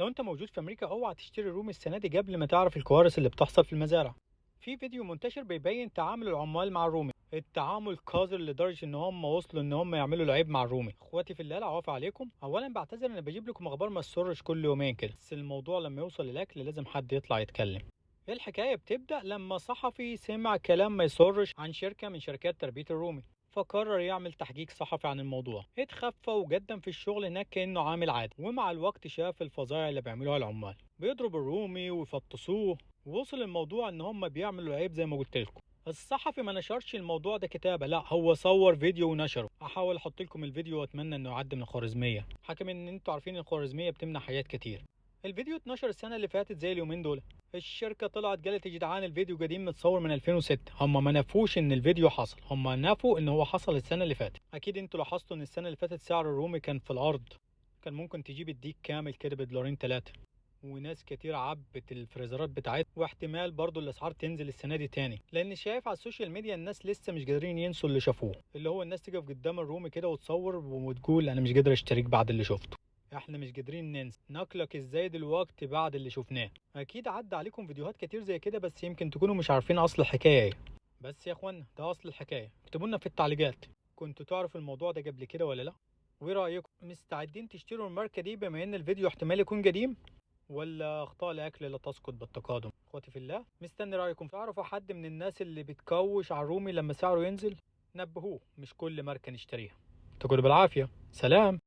لو انت موجود في امريكا اوعى تشتري رومي السنه دي قبل ما تعرف الكوارث اللي بتحصل في المزارع. في فيديو منتشر بيبين تعامل العمال مع الرومي، التعامل قذر لدرجه ان هم وصلوا ان هم يعملوا العيب مع الرومي. اخواتي في الله العوافي عليكم، اولا بعتذر ان بجيب لكم اخبار ما تسرش كل يومين كده، بس الموضوع لما يوصل للاكل لازم حد يطلع يتكلم. الحكايه بتبدا لما صحفي سمع كلام ما يسرش عن شركه من شركات تربيه الرومي، فقرر يعمل تحقيق صحفي عن الموضوع. اتخفى وقدم في الشغل هناك كأنه عامل عادي، ومع الوقت شاف الفظائع اللي بيعملوها العمال، بيضرب الرومي ويفطسوه. ووصل الموضوع ان هم بيعملوا عيب زي ما قلت لكم. الصحفي ما نشرش الموضوع ده كتابة، لا هو صور فيديو ونشره. احاول احط لكم الفيديو واتمنى انه يعدي من الخوارزمية، حكم ان انتوا عارفين الخوارزمية بتمنع حاجات كتير. الفيديو اتنشر السنة اللي فاتت زي اليومين دول. الشركة طلعت قالت يا جدعان الفيديو قديم متصور من 2006. هم ما نفوش ان الفيديو حصل، هم نفوا ان هو حصل السنة اللي فاتت. اكيد انتوا لاحظتوا ان السنة اللي فاتت سعر الرومي كان في الارض، كان ممكن تجيب الديك كامل كده بدولارين تلاتة. وناس كتير عبت الفريزرات بتاعتها، واحتمال برضو الاسعار تنزل السنه دي تاني، لان شايف على السوشيال ميديا الناس لسه مش قادرين ينسوا اللي شافوه، اللي هو الناس تقف قدام الرومي كده وتصور وتقول انا مش قادر اشتريك بعد اللي شفته. احنا مش قادرين ننسى ناكلك ازاي دلوقتي بعد اللي شفناه. اكيد عدى عليكم فيديوهات كتير زي كده، بس يمكن تكونوا مش عارفين اصل الحكايه ايه. بس يا اخوانا ده اصل الحكايه، اكتبوا لنا في التعليقات كنتوا تعرفوا الموضوع ده قبل كده ولا لا. وايه رايكم، مستعدين تشتروا الماركه دي بما ان الفيديو احتمال يكون قديم، ولا اخطاء الاكل لا تسقط بالتقادم؟ اخواتي في الله مستني رايكم. تعرفوا حد من الناس اللي بتكوش على الرومي لما سعره ينزل؟ نبهوه مش كل ماركه نشتريها. تقول بالعافيه، سلام.